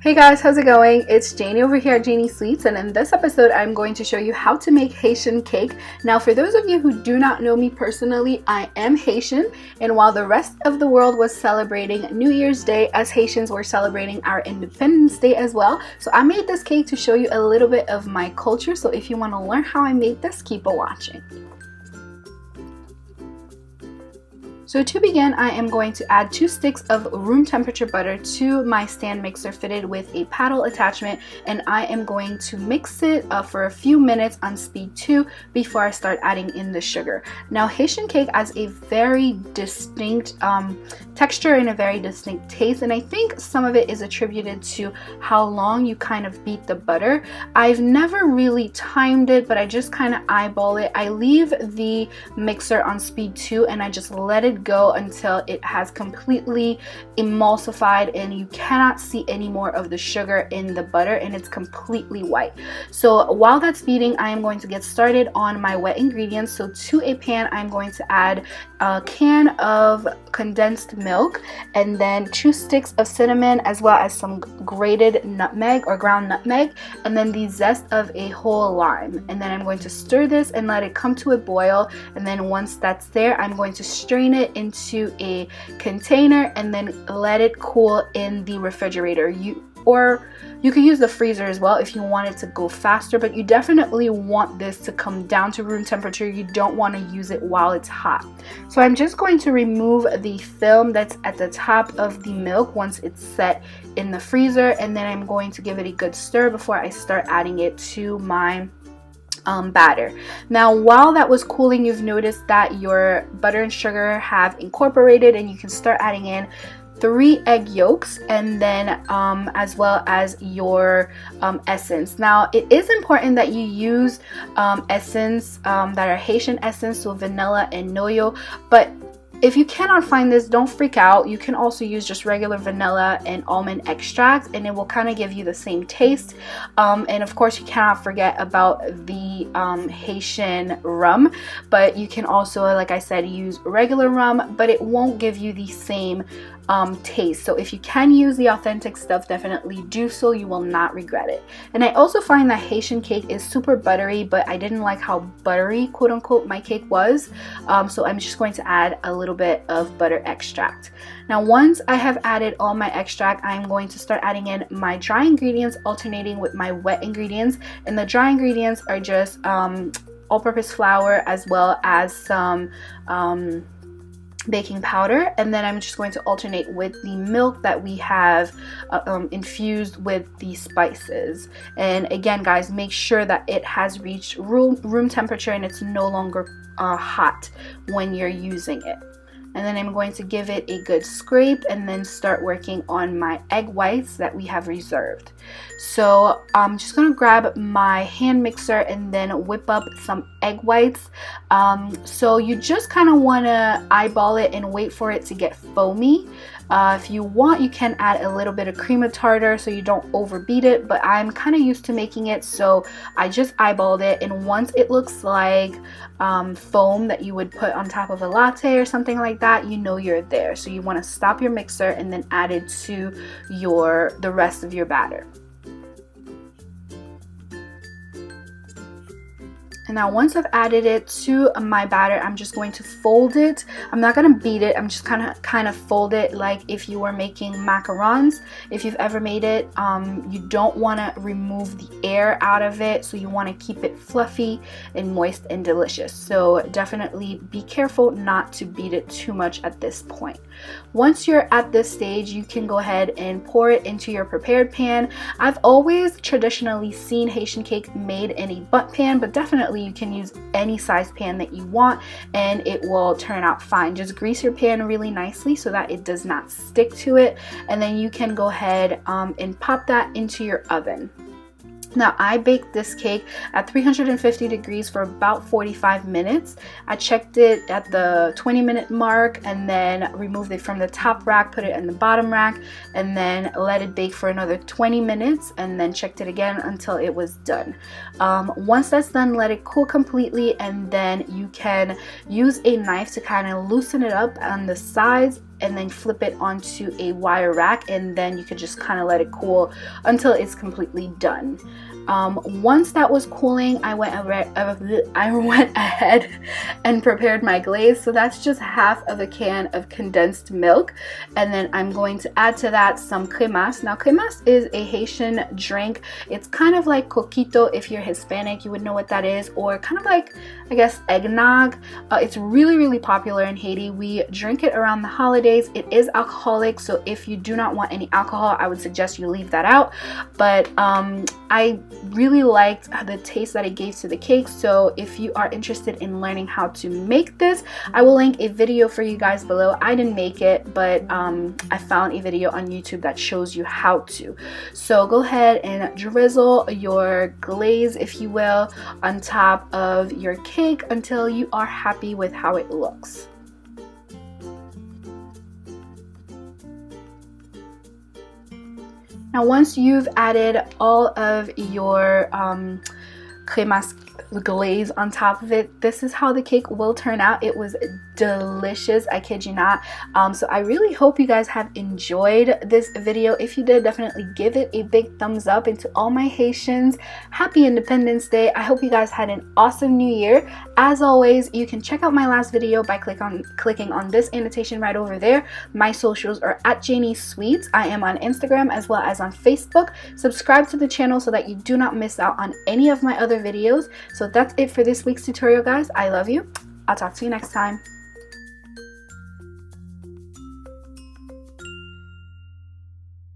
Hey guys, how's it going? It's Janie over here at Janie Sweets, and in this episode I'm going to show you how to make Haitian cake. Now, for those of you who do not know me personally, I am Haitian, and while the rest of the world was celebrating New Year's Day, us Haitians were celebrating our Independence Day as well. So I made this cake to show you a little bit of my culture, so if you want to learn how I made this, keep watching. So to begin, I am going to add 2 sticks of room temperature butter to my stand mixer fitted with a paddle attachment, and I am going to mix it for a few minutes on speed 2 before I start adding in the sugar. Now, Haitian cake has a very distinct texture and a very distinct taste, and I think some of it is attributed to how long you kind of beat the butter. I've never really timed it, but I just kind of eyeball it. I leave the mixer on speed 2 and I just let it go until it has completely emulsified and you cannot see any more of the sugar in the butter and it's completely white. So while that's beating, I am going to get started on my wet ingredients. So to a pan, I'm going to add a can of condensed milk and then 2 sticks of cinnamon, as well as some grated nutmeg or ground nutmeg, and then the zest of a whole lime. And then I'm going to stir this and let it come to a boil, and then once that's there, I'm going to strain it into a container and then let it cool in the refrigerator. You can use the freezer as well if you want it to go faster, but you definitely want this to come down to room temperature. You don't want to use it while it's hot. So I'm just going to remove the film that's at the top of the milk once it's set in the freezer, and then I'm going to give it a good stir before I start adding it to my batter. Now, while that was cooling, you've noticed that your butter and sugar have incorporated, and you can start adding in 3 egg yolks, and then as well as your essence. Now, it is important that you use essence that are Haitian essence, so vanilla and noyau, but if you cannot find this, don't freak out. You can also use just regular vanilla and almond extract, and it will kind of give you the same taste. And of course, you cannot forget about the Haitian rum, but you can also, like I said, use regular rum, but it won't give you the same taste. So if you can use the authentic stuff, definitely do so. You will not regret it. And I also find that Haitian cake is super buttery, but I didn't like how buttery, quote unquote, my cake was. So I'm just going to add a little bit of butter extract. Now, once I have added all my extract, I'm going to start adding in my dry ingredients, alternating with my wet ingredients. And the dry ingredients are just all-purpose flour, as well as some baking powder, and then I'm just going to alternate with the milk that we have infused with the spices. And again, guys, make sure that it has reached room temperature and it's no longer hot when you're using it. And then I'm going to give it a good scrape and then start working on my egg whites that we have reserved. So I'm just going to grab my hand mixer and then whip up some egg whites. So you just kind of want to eyeball it and wait for it to get foamy. If you want, you can add a little bit of cream of tartar so you don't overbeat it, but I'm kind of used to making it, so I just eyeballed it, and once it looks like foam that you would put on top of a latte or something like that, you know you're there. So you want to stop your mixer and then add it to the rest of your batter. And now once I've added it to my batter, I'm just going to fold it. I'm not going to beat it. I'm just kind of fold it like if you were making macarons. If you've ever made it, you don't want to remove the air out of it. So you want to keep it fluffy and moist and delicious. So definitely be careful not to beat it too much at this point. Once you're at this stage, you can go ahead and pour it into your prepared pan. I've always traditionally seen Haitian cake made in a butt pan, but definitely you can use any size pan that you want and it will turn out fine. Just grease your pan really nicely so that it does not stick to it, and then you can go ahead and pop that into your oven. Now, I baked this cake at 350 degrees for about 45 minutes. I checked it at the 20-minute mark and then removed it from the top rack, put it in the bottom rack, and then let it bake for another 20 minutes and then checked it again until it was done. Once that's done, let it cool completely, and then you can use a knife to kind of loosen it up on the sides and then flip it onto a wire rack, and then you could just kind of let it cool until it's completely done. Once that was cooling, I went ahead and prepared my glaze. So that's just half of a can of condensed milk, and then I'm going to add to that some cremas. Now cremas is a Haitian drink. It's kind of like coquito. If you're Hispanic, you would know what that is, or kind of like, I guess, eggnog. It's really popular in Haiti. We drink it around the holidays. It is alcoholic, so if you do not want any alcohol, I would suggest you leave that out. But I really liked the taste that it gave to the cake, so if you are interested in learning how to make this, I will link a video for you guys below. I didn't make it, but I found a video on YouTube that shows you how to. So go ahead and drizzle your glaze, if you will, on top of your cake until you are happy with how it looks. Now once you've added all of your cremas glaze on top of it, this is how the cake will turn out. It was delicious, I kid you not. So I really hope you guys have enjoyed this video. If you did, definitely give it a big thumbs up. And to all my Haitians, happy Independence Day. I hope you guys had an awesome new year. As always, you can check out my last video by clicking on this annotation right over there. My socials are at Janie Sweets. I am on Instagram as well as on Facebook. Subscribe to the channel so that you do not miss out on any of my other videos. So that's it for this week's tutorial, guys. I love you. I'll talk to you next time.